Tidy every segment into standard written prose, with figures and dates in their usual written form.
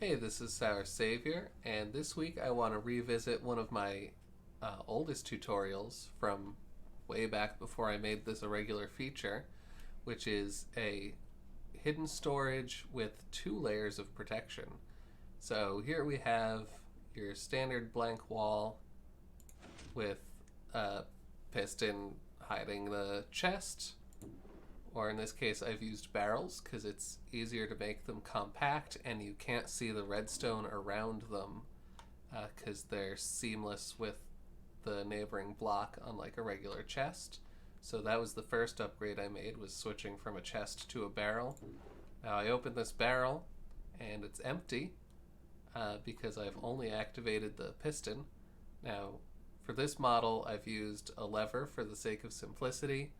Hey, this is Sour Savior, and this week I want to revisit one of my oldest tutorials from way back before I made this a regular feature, which is a hidden storage with two layers of protection. So here we have your standard blank wall with a piston hiding the chest, or in this case I've used barrels because it's easier to make them compact and you can't see the redstone around them because they're seamless with the neighboring block, unlike a regular chest. So that was the first upgrade I made, was switching from a chest to a barrel. Now I open this barrel and it's empty because I've only activated the piston. Now for this model I've used a lever for the sake of simplicity,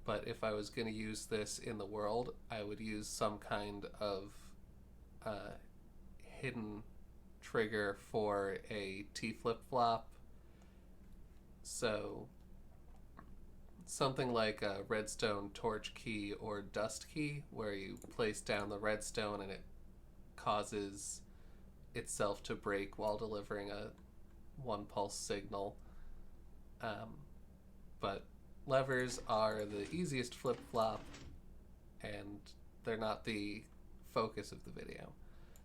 but if I was going to use this in the world, I would use some kind of hidden trigger for a T flip-flop. So something like a redstone torch key or dust key, where you place down the redstone and it causes itself to break while delivering a one pulse signal. But levers are the easiest flip-flop, and they're not the focus of the video.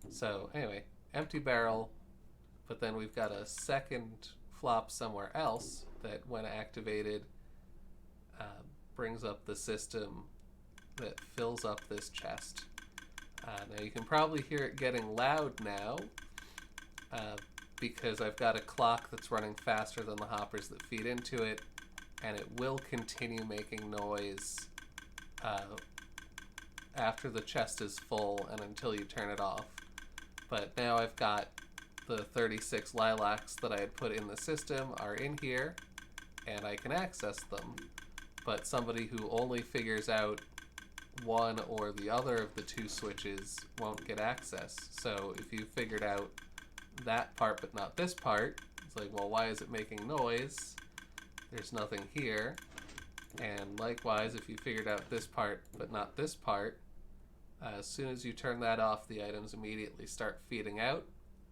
So anyway, empty barrel, but then we've got a second flop somewhere else that, when activated, brings up the system that fills up this chest. Now you can probably hear it getting loud now because I've got a clock that's running faster than the hoppers that feed into it, and it will continue making noise after the chest is full and until you turn it off. But now I've got the 36 lilacs that I had put in the system are in here, and I can access them. But somebody who only figures out one or the other of the two switches won't get access. So if you figured out that part but not this part, it's like, well, why is it making noise? There's nothing here. And likewise, if you figured out this part but not this part, as soon as you turn that off, the items immediately start feeding out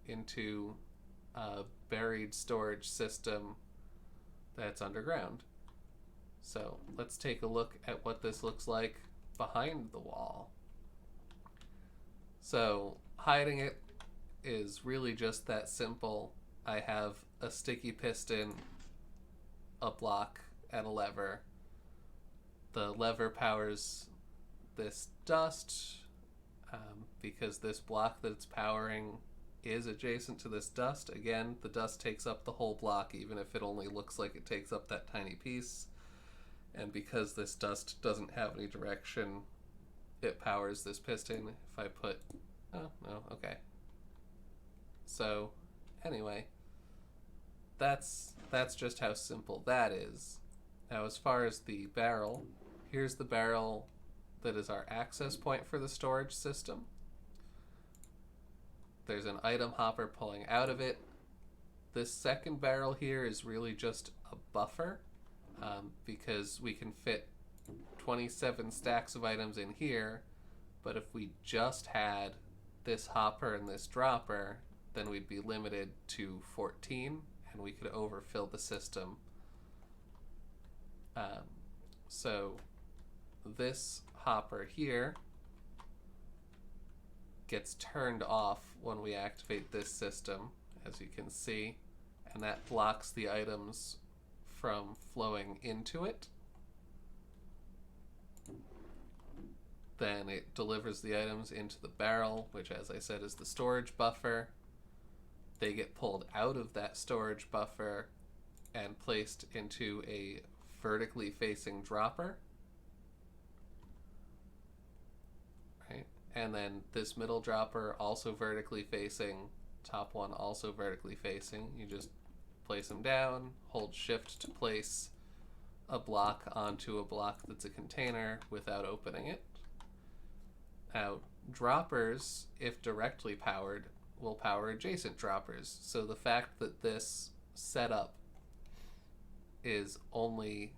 into a buried storage system that's underground. So let's take a look at what this looks like behind the wall. So hiding it is really just that simple. I have a sticky piston, a block, and a lever. The lever powers this dust because this block that it's powering is adjacent to this dust. Again, the dust takes up the whole block, even if it only looks like it takes up that tiny piece. And because this dust doesn't have any direction, it powers this piston. If I put... oh, no, okay. So, anyway, that's just how simple that is. Now, as far as the barrel, here's the barrel that is our access point for the storage system. There's an item hopper pulling out of it. This second barrel here is really just a buffer because we can fit 27 stacks of items in here, but if we just had this hopper and this dropper, then we'd be limited to 14 and we could overfill the system. So this hopper here gets turned off when we activate this system, as you can see, and that blocks the items from flowing into it. Then it delivers the items into the barrel, which, as I said, is the storage buffer. They get pulled out of that storage buffer and placed into a vertically facing dropper. Right? And then this middle dropper, also vertically facing, top one also vertically facing. You just place them down, hold shift to place a block onto a block that's a container without opening it. Now, droppers, if directly powered, will power adjacent droppers. So the fact that this setup is only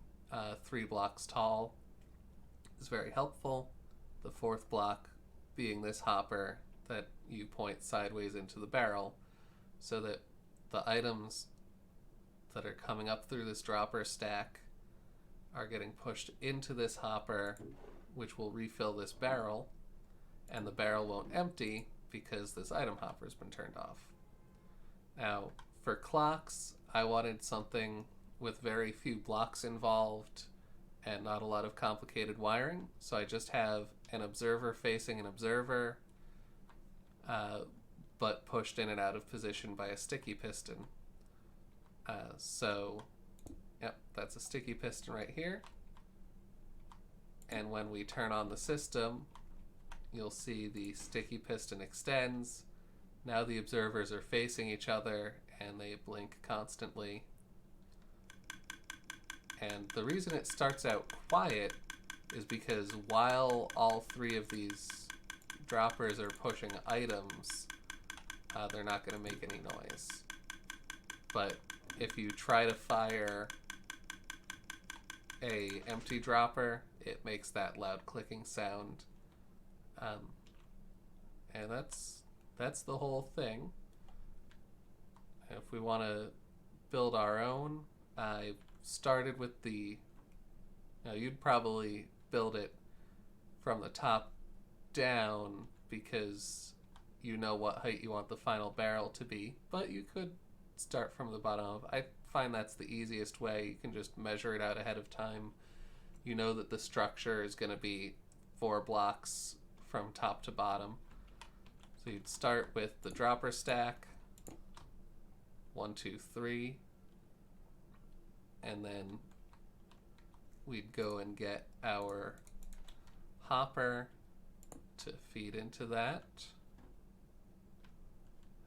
3 blocks tall is very helpful. The fourth block being this hopper that you point sideways into the barrel, so that the items that are coming up through this dropper stack are getting pushed into this hopper, which will refill this barrel, and the barrel won't empty because this item hopper has been turned off. Now, for clocks, I wanted something with very few blocks involved and not a lot of complicated wiring, so I just have an observer facing an observer, but pushed in and out of position by a sticky piston. Yep, that's a sticky piston right here. And when we turn on the system, you'll see the sticky piston extends. Now the observers are facing each other and they blink constantly. And the reason it starts out quiet is because while all three of these droppers are pushing items, they're not going to make any noise. But if you try to fire a empty dropper, it makes that loud clicking sound. And that's the whole thing. If we want to build our own, I started with you'd probably build it from the top down because you know what height you want the final barrel to be, but you could start from the bottom up. I find that's the easiest way. You can just measure it out ahead of time. You know that the structure is going to be 4 blocks from top to bottom. So you'd start with the dropper stack, 1, 2, 3, and then we'd go and get our hopper to feed into that.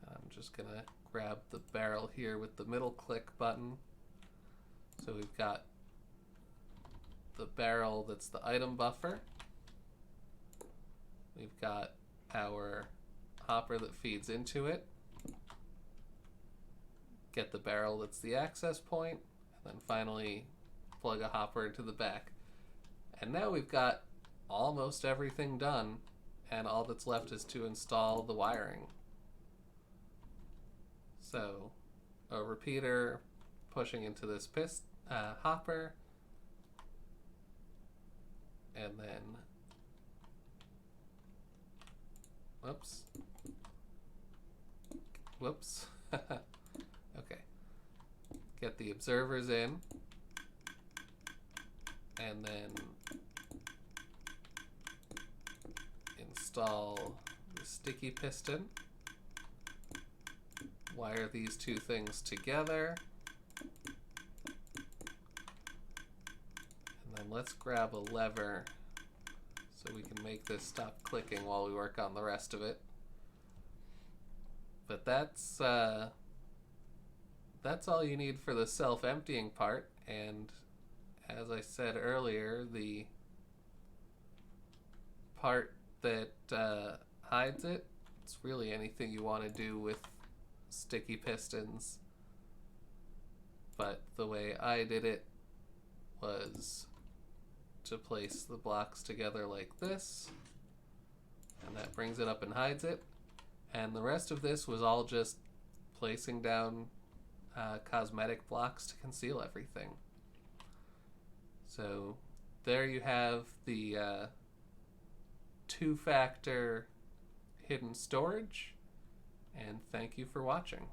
I'm just gonna grab the barrel here with the middle click button. So we've got the barrel that's the item buffer. We've got our hopper that feeds into it. Get the barrel that's the access point, and then finally plug a hopper into the back. And now we've got almost everything done, and all that's left is to install the wiring. So a repeater pushing into this hopper, and then whoops okay, get the observers in, and then install the sticky piston, wire these two things together, and then let's grab a lever so we can make this stop clicking while we work on the rest of it. But that's all you need for the self-emptying part, and as I said earlier, the part that hides it, it's really anything you want to do with sticky pistons. But the way I did it was to place the blocks together like this, and that brings it up and hides it. And the rest of this was all just placing down cosmetic blocks to conceal everything. So there you have the 2-factor hidden storage, and thank you for watching.